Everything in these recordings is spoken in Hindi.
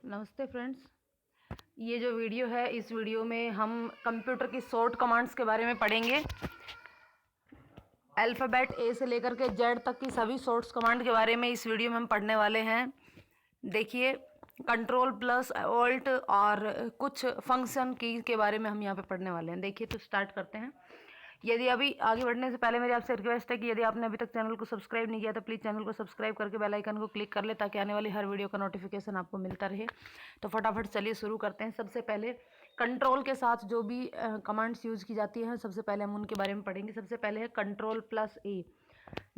नमस्ते फ्रेंड्स। ये जो वीडियो है, इस वीडियो में हम कंप्यूटर की शॉर्ट कमांड्स के बारे में पढ़ेंगे। अल्फ़ाबेट ए से लेकर के जेड तक की सभी शॉर्ट्स कमांड के बारे में इस वीडियो में हम पढ़ने वाले हैं। देखिए, कंट्रोल प्लस ऑल्ट और कुछ फंक्शन की के बारे में हम यहाँ पे पढ़ने वाले हैं। देखिए, तो स्टार्ट करते हैं। यदि अभी आगे बढ़ने से पहले मेरी आपसे रिक्वेस्ट है कि यदि आपने अभी तक चैनल को सब्सक्राइब नहीं किया तो प्लीज़ चैनल को सब्सक्राइब करके बेल आइकन को क्लिक कर ले, ताकि आने वाली हर वीडियो का नोटिफिकेशन आपको मिलता रहे। तो फटाफट चलिए शुरू करते हैं। सबसे पहले कंट्रोल के साथ जो भी कमांड्स यूज़ की जाती हैं, सबसे पहले हम उनके बारे में पढ़ेंगे। सबसे पहले है कंट्रोल प्लस ए।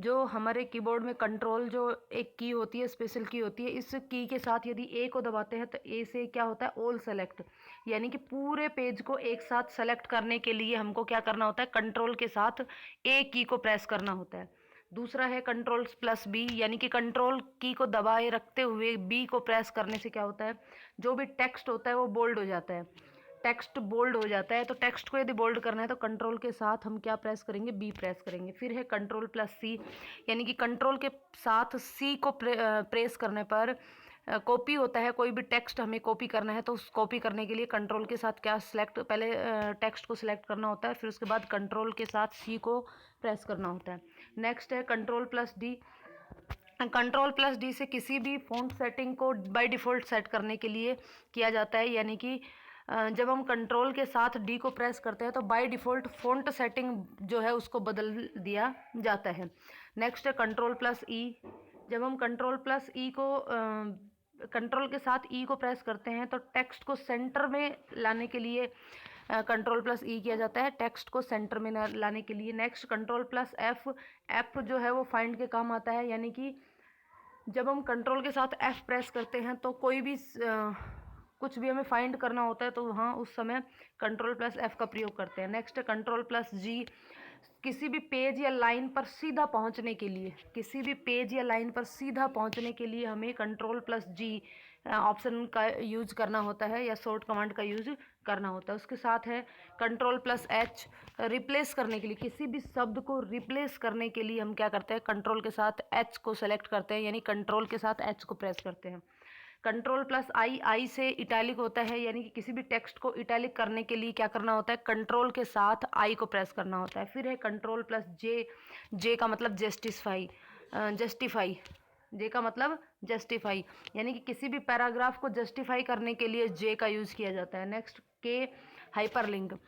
जो हमारे कीबोर्ड में कंट्रोल जो एक की होती है, स्पेशल की होती है, इस की के साथ यदि ए को दबाते हैं तो ए से क्या होता है, ऑल सेलेक्ट, यानी कि पूरे पेज को एक साथ सेलेक्ट करने के लिए हमको क्या करना होता है, कंट्रोल के साथ ए की को प्रेस करना होता है। दूसरा है कंट्रोल प्लस बी, यानी कि कंट्रोल की को दबाए रखते हुए बी को प्रेस करने से क्या होता है, जो भी टेक्स्ट होता है वो बोल्ड हो जाता है, टेक्स्ट बोल्ड हो जाता है। तो टेक्स्ट को यदि बोल्ड करना है तो कंट्रोल के साथ हम क्या प्रेस करेंगे, बी प्रेस करेंगे। फिर है कंट्रोल प्लस सी, यानी कि कंट्रोल के साथ सी को प्रेस करने पर कॉपी होता है, कोई भी टेक्स्ट हमें कॉपी करना है तो उस कॉपी करने के लिए कंट्रोल के साथ क्या सेलेक्ट, पहले टेक्स्ट को सिलेक्ट करना होता है, फिर उसके बाद कंट्रोल के साथ सी को प्रेस करना होता है। नेक्स्ट है control plus D. Control plus D से किसी भी फ़ॉन्ट सेटिंग को बाय डिफ़ॉल्ट सेट करने के लिए किया जाता है, यानी कि जब हम कंट्रोल के साथ डी को प्रेस करते हैं तो बाय डिफ़ॉल्ट फ़ॉन्ट सेटिंग जो है उसको बदल दिया जाता है। नेक्स्ट है कंट्रोल प्लस ई। जब हम कंट्रोल प्लस ई को कंट्रोल के साथ ई को प्रेस करते हैं तो टेक्स्ट को सेंटर में लाने के लिए कंट्रोल प्लस ई किया जाता है, टेक्स्ट को सेंटर में लाने के लिए। Next control plus F. F जो है वो फाइंड के काम आता है, यानी कि जब हम कंट्रोल के साथ एफ प्रेस करते हैं तो कोई भी कुछ भी हमें फाइंड करना होता है तो वहाँ उस समय कंट्रोल प्लस एफ का प्रयोग करते हैं। नेक्स्ट कंट्रोल प्लस जी। किसी भी पेज या लाइन पर सीधा पहुँचने के लिए, किसी भी पेज या लाइन पर सीधा पहुँचने के लिए हमें कंट्रोल प्लस जी ऑप्शन का यूज करना होता है, या शॉर्ट कमांड का यूज करना होता है। उसके साथ है कंट्रोल प्लस एच। रिप्लेस करने के लिए, किसी भी शब्द को रिप्लेस करने के लिए हम क्या करते हैं, कंट्रोल के साथ एच को सेलेक्ट करते हैं, यानी कंट्रोल के साथ एच को प्रेस करते हैं। कंट्रोल प्लस आई। आई से इटैलिक होता है, यानी कि किसी भी टेक्स्ट को इटैलिक करने के लिए क्या करना होता है, कंट्रोल के साथ आई को प्रेस करना होता है। फिर है कंट्रोल प्लस जे। जे का मतलब जस्टिफाई, जस्टिफाई, जे का मतलब जस्टिफाई, यानी कि किसी भी पैराग्राफ को जस्टिफाई करने के लिए जे का यूज़ किया जाता है। नेक्स्ट के, हाइपरलिंक।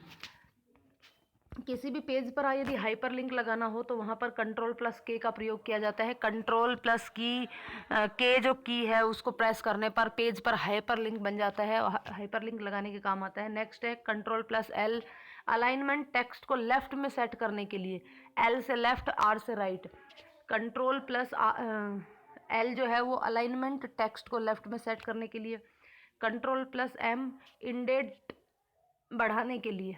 किसी भी पेज पर यदि हाइपरलिंक लगाना हो तो वहाँ पर कंट्रोल प्लस के का प्रयोग किया जाता है। कंट्रोल प्लस की के जो की है उसको प्रेस करने पर पेज पर हाइपरलिंक बन जाता है, हाइपरलिंक लगाने के काम आता है। नेक्स्ट है control plus L. Alignment text को लेफ्ट में सेट करने के लिए, एल से लेफ्ट, आर से राइट। कंट्रोल प्लस एल जो है वो अलाइनमेंट टेक्स्ट को लेफ्ट में सेट करने के लिए। कंट्रोल प्लस एम, इंडेंट बढ़ाने के लिए।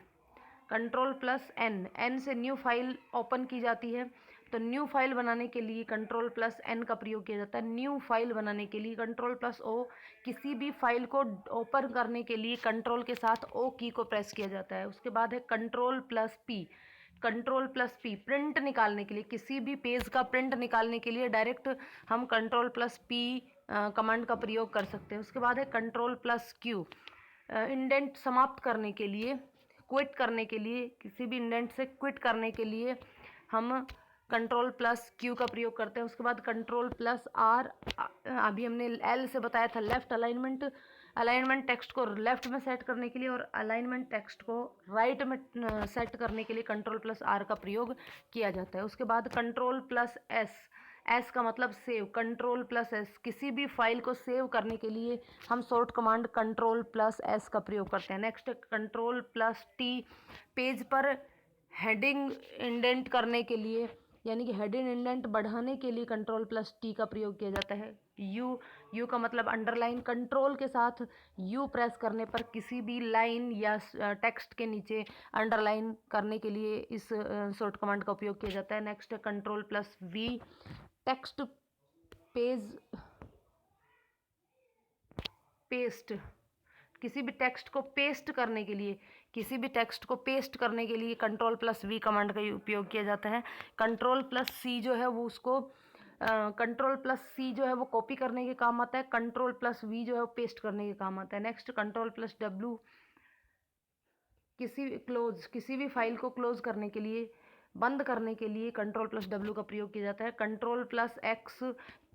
Control plus N. एन से न्यू फाइल ओपन की जाती है, तो न्यू फाइल बनाने के लिए कंट्रोल प्लस एन का प्रयोग किया जाता है। न्यू फाइल बनाने के लिए कंट्रोल प्लस ओ। किसी भी फाइल को ओपन करने के लिए कंट्रोल के साथ ओ की को प्रेस किया जाता है। उसके बाद है control plus P. Control plus P print निकालने के लिए, किसी भी पेज का प्रिंट निकालने के लिए डायरेक्ट हम कंट्रोल प्लस पी कमांड का प्रयोग कर सकते हैं। उसके बाद है कंट्रोल प्लस क्यू। इंडेंट समाप्त करने के लिए, क्विट करने के लिए, किसी भी इंडेंट से क्विट करने के लिए हम कंट्रोल प्लस क्यू का प्रयोग करते हैं। उसके बाद कंट्रोल प्लस आर। अभी हमने एल से बताया था लेफ्ट अलाइनमेंट, अलाइनमेंट टेक्स्ट को लेफ्ट में सेट करने के लिए, और अलाइनमेंट टेक्स्ट को राइट में सेट करने के लिए कंट्रोल प्लस आर का प्रयोग किया जाता है। उसके बाद कंट्रोल प्लस एस। एस का मतलब सेव। कंट्रोल प्लस एस, किसी भी फाइल को सेव करने के लिए हम short command control plus S का प्रयोग करते हैं। Next control plus T. Page पर हेडिंग इंडेंट करने के लिए, यानी कि हेडिंग इंडेंट बढ़ाने के लिए कंट्रोल प्लस टी का प्रयोग किया जाता है। यू। यू का मतलब अंडरलाइन। कंट्रोल के साथ यू प्रेस करने पर किसी भी लाइन या टेक्स्ट के नीचे अंडरलाइन करने के लिए इस शॉर्ट कमांड का उपयोग किया जाता है। नेक्स्ट है control plus V. Text page paste. किसी भी टेक्स्ट को पेस्ट करने के लिए, किसी भी टेक्स्ट को पेस्ट करने के लिए कंट्रोल प्लस वी कमांड का उपयोग किया जाता है। कंट्रोल प्लस सी जो है वो उसको कंट्रोल प्लस सी जो है वो कॉपी करने के काम आता है, कंट्रोल प्लस वी जो है वो पेस्ट करने के काम आता है। नेक्स्ट कंट्रोल प्लस डब्ल्यू किसी भी फाइल को क्लोज करने के लिए, बंद करने के लिए कंट्रोल प्लस डब्ल्यू का प्रयोग किया जाता है। कंट्रोल प्लस एक्स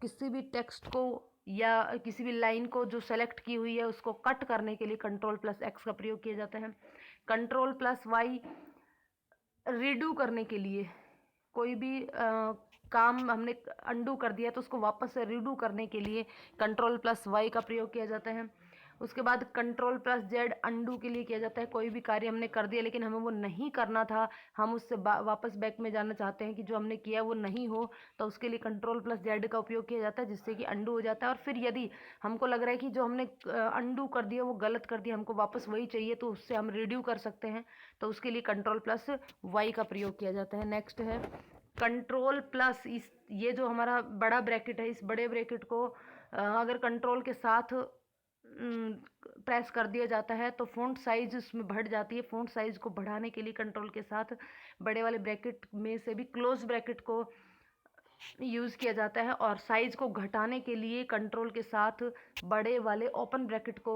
किसी भी टेक्स्ट को या किसी भी लाइन को जो सेलेक्ट की हुई है उसको कट करने के लिए कंट्रोल प्लस एक्स का प्रयोग किया जाता है। कंट्रोल प्लस वाई रीडू करने के लिए, कोई भी काम हमने अंडू कर दिया तो उसको वापस से रीडू करने के लिए कंट्रोल प्लस वाई का प्रयोग किया जाता है। उसके बाद कंट्रोल प्लस जेड अंडू के लिए किया जाता है, कोई भी कार्य हमने कर दिया लेकिन हमें वो नहीं करना था, हम उससे वापस बैक में जाना चाहते हैं कि जो हमने किया वो नहीं हो, तो उसके लिए कंट्रोल प्लस जेड का उपयोग किया जाता है जिससे कि अंडू हो जाता है। और फिर यदि हमको लग रहा है कि जो हमने अंडू कर दिया वो गलत कर दिया, हमको वापस वही चाहिए, तो उससे हम रिड्यू कर सकते हैं, तो उसके लिए कंट्रोल प्लस वाई का प्रयोग किया जाता है। नेक्स्ट है कंट्रोल प्लस इस, ये जो हमारा बड़ा ब्रैकेट है, इस बड़े ब्रैकेट को अगर कंट्रोल के साथ प्रेस कर दिया जाता है तो फ़ॉन्ट साइज उसमें बढ़ जाती है। फ़ॉन्ट साइज को बढ़ाने के लिए कंट्रोल के साथ बड़े वाले ब्रैकेट में से भी क्लोज ब्रैकेट को यूज़ किया जाता है, और साइज को घटाने के लिए कंट्रोल के साथ बड़े वाले ओपन ब्रैकेट को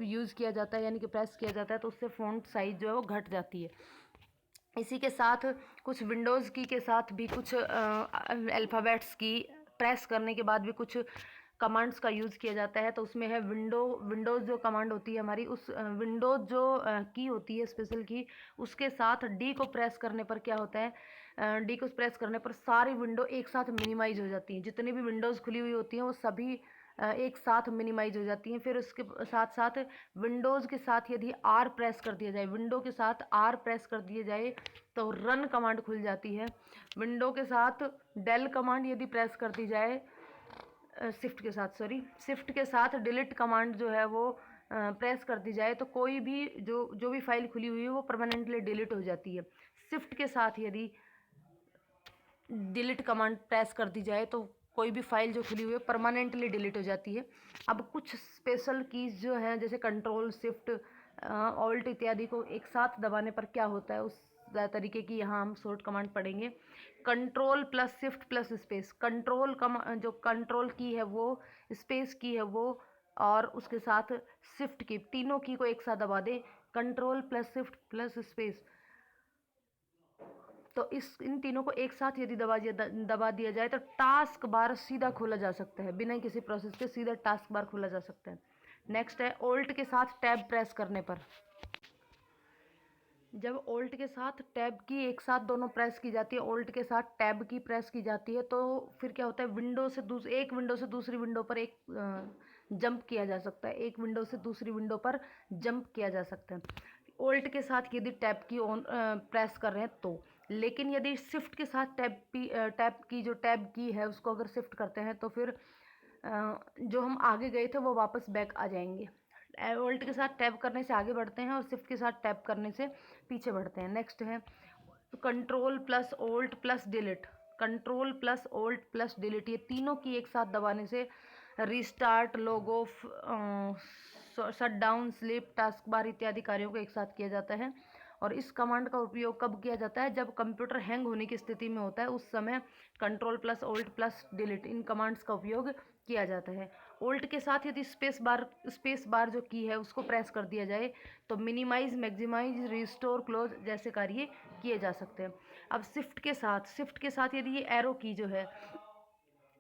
यूज़ किया जाता है, यानी कि प्रेस किया जाता है, तो उससे फ़ॉन्ट साइज जो है वो घट जाती है। इसी के साथ कुछ विंडोज़ की के साथ भी कुछ अल्फ़ाबेट्स की प्रेस करने के बाद भी कुछ कमांड्स का यूज़ किया जाता है। तो उसमें है विंडोज़ जो कमांड होती है हमारी, उस विंडोज़ जो की होती है स्पेशल की, उसके साथ डी को प्रेस करने पर क्या होता है, डी को प्रेस करने पर सारी विंडो एक साथ मिनिमाइज हो जाती हैं। जितनी भी विंडोज़ खुली हुई होती हैं वो सभी एक साथ मिनिमाइज हो जाती हैं। फिर उसके साथ साथ विंडोज़ के साथ यदि आर प्रेस कर दिया जाए, विंडो के साथ आर प्रेस कर दिया जाए तो रन कमांड खुल जाती है। विंडो के साथ डेल कमांड यदि प्रेस कर दी जाए, शिफ्ट के साथ डिलीट कमांड जो है वो प्रेस कर दी जाए तो कोई भी जो भी फाइल खुली हुई है वो परमानेंटली डिलीट हो जाती है। शिफ्ट के साथ यदि डिलीट कमांड प्रेस कर दी जाए तो कोई भी फाइल जो खुली हुई है परमानेंटली डिलीट हो जाती है। अब कुछ स्पेशल कीज़ जो हैं जैसे कंट्रोल शिफ्ट ऑल्ट इत्यादि को एक साथ दबाने पर क्या होता है, उस तरीके की यहाँ हम शॉर्ट कमांड पढ़ेंगे। Control plus shift plus space, जो कंट्रोल की है वो, स्पेस की है वो, और उसके साथ शिफ्ट की, तीनों की को एक साथ दबा दें, control plus shift plus space, तो इन तीनों को एक साथ यदि दबा दिया जाए तो टास्क बार सीधा खोला जा सकता है, बिना किसी प्रोसेस के सीधा टास्क बार खोला जा सकता है। नेक्स्ट है ऑल्ट के साथ टैब प्रेस करने पर, जब ऑल्ट के साथ टैब की एक साथ दोनों प्रेस की जाती है, ऑल्ट के साथ टैब की प्रेस की जाती है, तो फिर क्या होता है, एक विंडो से दूसरी विंडो पर एक जंप किया जा सकता है, एक विंडो से दूसरी विंडो पर जंप किया जा सकता है ऑल्ट के साथ यदि टैब की ऑन प्रेस कर रहे हैं तो। लेकिन यदि शिफ्ट के साथ टैब की है उसको अगर शिफ्ट करते हैं तो फिर जो हम आगे गए थे वो वापस बैक आ जाएंगे। ऑल्ट के साथ टैब करने से आगे बढ़ते हैं और शिफ्ट के साथ टैब करने से पीछे बढ़ते हैं। नेक्स्ट है control plus alt plus delete, control plus alt plus delete, ये तीनों की एक साथ दबाने से restart, log of, shut down, sleep, task bar इत्यादि कार्यों को एक साथ किया जाता है। और इस कमांड का उपयोग कब किया जाता है, जब कंप्यूटर हैंग होने की स्थिति में होता है, उस समय control plus alt plus delete इन कमांड्स का उपयोग किया जाता है। ऑल्ट के साथ यदि स्पेस बार जो की है उसको प्रेस कर दिया जाए तो मिनिमाइज, मैक्सिमाइज, रिस्टोर, क्लोज जैसे कार्य किए जा सकते हैं। अब शिफ्ट के साथ यदि ये एरो की जो है,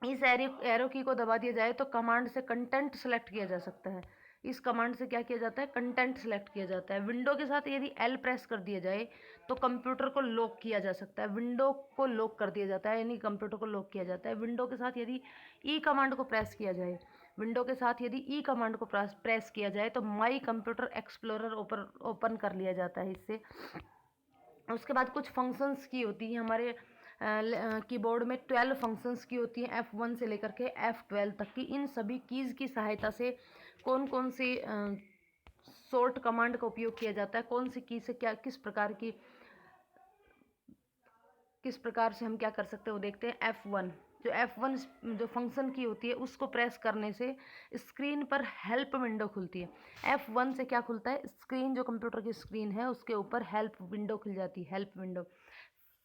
इस एरो की को दबा दिया जाए तो कमांड से कंटेंट सेलेक्ट किया जा सकता है। इस कमांड से क्या किया जाता है, कंटेंट सेलेक्ट किया जाता है। विंडो के साथ यदि एल प्रेस कर दिया जाए तो कंप्यूटर को लॉक किया जा सकता है, विंडो को लॉक कर दिया जाता है, यानी कंप्यूटर को लॉक किया जाता है। विंडो के साथ यदि ई कमांड को प्रेस किया जाए, विंडो के साथ यदि ई कमांड को प्रेस किया जाए तो माई कंप्यूटर एक्सप्लोरर ओपन कर लिया जाता है इससे। उसके बाद कुछ फंक्शंस की होती है हमारे कीबोर्ड में 12 फंक्शंस की होती है, F1 से लेकर के F12 तक की। इन सभी कीज़ की सहायता से कौन कौन सी शॉर्ट कमांड का उपयोग किया जाता है, कौन सी की से क्या किस प्रकार से हम क्या कर सकते हैं वो देखते हैं। F1 जो फंक्शन की होती है उसको प्रेस करने से स्क्रीन पर हेल्प विंडो खुलती है। F1 से क्या खुलता है, स्क्रीन जो कंप्यूटर की स्क्रीन है उसके ऊपर हेल्प विंडो खुल जाती है, हेल्प विंडो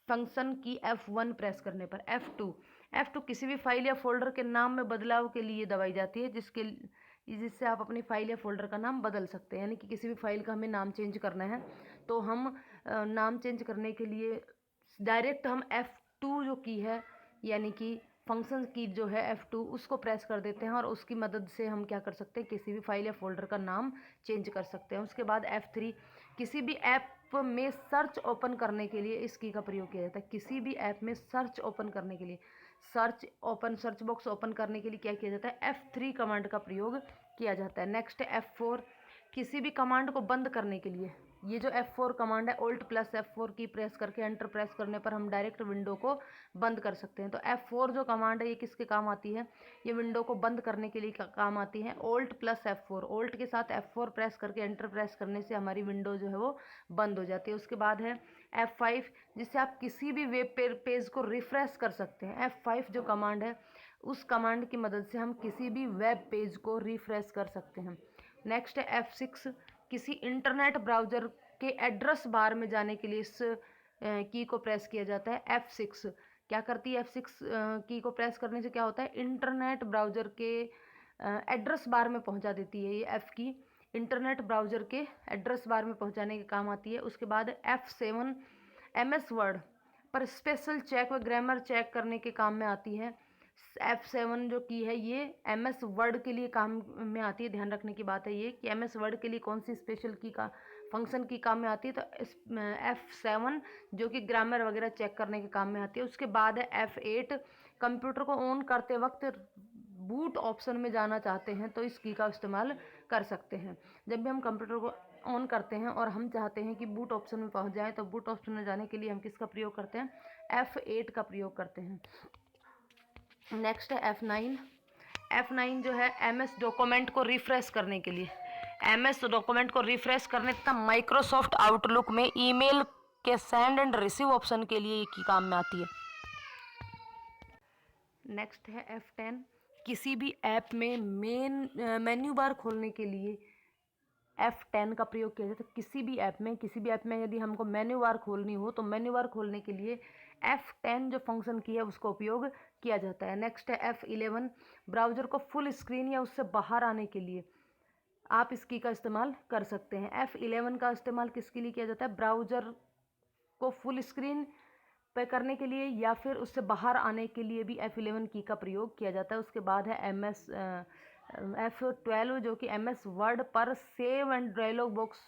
फंक्शन की F1 प्रेस करने पर। F2 किसी भी फाइल या फोल्डर के नाम में बदलाव के लिए दबाई जाती है, जिससे आप अपनी फाइल या फोल्डर का नाम बदल सकते हैं। यानी कि किसी भी फाइल का हमें नाम चेंज करना है तो हम नाम चेंज करने के लिए डायरेक्ट हम F2 जो की है, यानी कि फंक्शन की जो है F2, उसको प्रेस कर देते हैं और उसकी मदद से हम क्या कर सकते हैं, किसी भी फाइल या फोल्डर का नाम चेंज कर सकते हैं। उसके बाद F3 किसी भी ऐप में सर्च ओपन करने के लिए इस की का प्रयोग किया जाता है। किसी भी ऐप में सर्च ओपन करने के लिए, सर्च बॉक्स ओपन करने के लिए क्या किया जाता है, F3 कमांड का प्रयोग किया जाता है। नेक्स्ट F4 किसी भी कमांड को बंद करने के लिए, ये जो F4 कमांड है, Alt+F4 की प्रेस करके एंटर प्रेस करने पर हम डायरेक्ट विंडो को बंद कर सकते हैं। तो F4 जो कमांड है ये किसके काम आती है, ये विंडो को बंद करने के लिए काम आती है। Alt+F4, Alt के साथ F4 प्रेस करके एंटर प्रेस करने से हमारी विंडो जो है वो बंद हो जाती है। उसके बाद है F5, जिससे आप किसी भी वेब पेज को रिफ्रेश कर सकते हैं। F5 जो कमांड है, उस कमांड की मदद से हम किसी भी वेब पेज को रिफ्रेश कर सकते हैं। नेक्स्ट है F6, किसी इंटरनेट ब्राउज़र के एड्रेस बार में जाने के लिए इस की को प्रेस किया जाता है। F6 क्या करती है, F6 की को प्रेस करने से क्या होता है, इंटरनेट ब्राउज़र के एड्रेस बार में पहुंचा देती है। ये F की इंटरनेट ब्राउज़र के एड्रेस बार में पहुंचाने के काम आती है। उसके बाद F7 MS वर्ड पर स्पेशल चेक व ग्रामर चेक करने के काम में आती है। F7 जो की है ये MS वर्ड के लिए काम में आती है। ध्यान रखने की बात है ये कि MS वर्ड के लिए कौन सी स्पेशल की का फंक्शन की काम में आती है, तो F7 जो कि ग्रामर वगैरह चेक करने के काम में आती है। उसके बाद है F8, कंप्यूटर को ऑन करते वक्त बूट ऑप्शन में जाना चाहते हैं तो इस की का इस्तेमाल कर सकते हैं। जब भी हम कंप्यूटर को ऑन करते हैं और हम चाहते हैं कि बूट ऑप्शन में पहुंच जाए, तो बूट ऑप्शन में जाने के लिए हम किसका प्रयोग करते हैं, F8 का प्रयोग करते हैं। नेक्स्ट है F9 जो है MS डॉक्यूमेंट को रिफ्रेश करने के लिए, MS डॉक्यूमेंट को रिफ्रेश करने तथा माइक्रोसॉफ्ट आउटलुक में ईमेल के सेंड एंड रिसीव ऑप्शन के लिए ये की काम में आती है। नेक्स्ट है F10, किसी भी ऐप में मेन्यू बार खोलने के लिए F10 का प्रयोग किया जाता है। किसी भी ऐप में यदि हमको मेन्यू बार खोलनी हो तो मेन्यू बार खोलने के लिए F10 जो फंक्शन की है उसका उपयोग किया जाता है। नेक्स्ट है F11, ब्राउज़र को फुल स्क्रीन या उससे बाहर आने के लिए आप इस की का इस्तेमाल कर सकते हैं। F11 का इस्तेमाल किसके लिए किया जाता है, ब्राउज़र को फुल स्क्रीन पे करने के लिए या फिर उससे बाहर आने के लिए भी F11 की का प्रयोग किया जाता है। उसके बाद है F12 जो कि MS वर्ड पर सेव एंड डायलॉग बॉक्स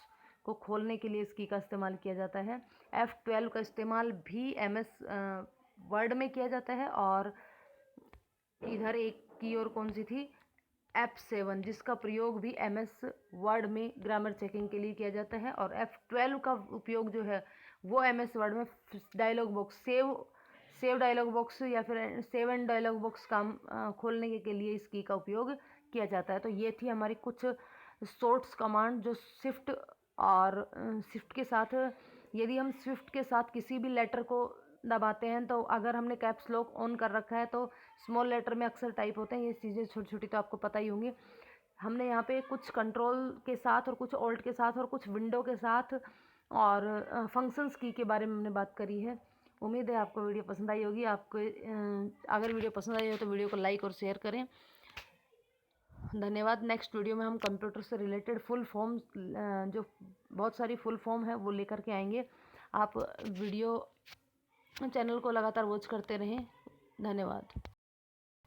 को खोलने के लिए इस की का इस्तेमाल किया जाता है। F12 का इस्तेमाल भी MS वर्ड में किया जाता है। और इधर एक की और कौन सी थी, F7, जिसका प्रयोग भी MS वर्ड में ग्रामर चेकिंग के लिए किया जाता है। और F12 का उपयोग जो है वो MS वर्ड में dialog box save dialog box या फिर सेव एंड डायलॉग बॉक्स काम खोलने के लिए इस की का उपयोग किया जाता है। तो ये थी हमारी कुछ शॉर्ट्स कमांड जो शिफ्ट के साथ, यदि हम शिफ्ट के साथ किसी भी लेटर को दबाते हैं तो अगर हमने कैप्स लॉक ऑन कर रखा है तो स्मॉल लेटर में अक्सर टाइप होते हैं। ये चीज़ें छोटी छोटी तो आपको पता ही होंगी। हमने यहाँ पे कुछ कंट्रोल के साथ और कुछ ऑल्ट के साथ और कुछ विंडो के साथ और फंक्शंस की के बारे में हमने बात करी है। उम्मीद है आपको वीडियो पसंद आई होगी। आपको अगर वीडियो पसंद आई हो तो वीडियो को लाइक और शेयर करें। धन्यवाद। नेक्स्ट वीडियो में हम कंप्यूटर से रिलेटेड फुल फॉर्म, जो बहुत सारी फुल फॉर्म है वो लेकर के आएंगे। आप वीडियो चैनल को लगातार वॉच करते रहें। धन्यवाद।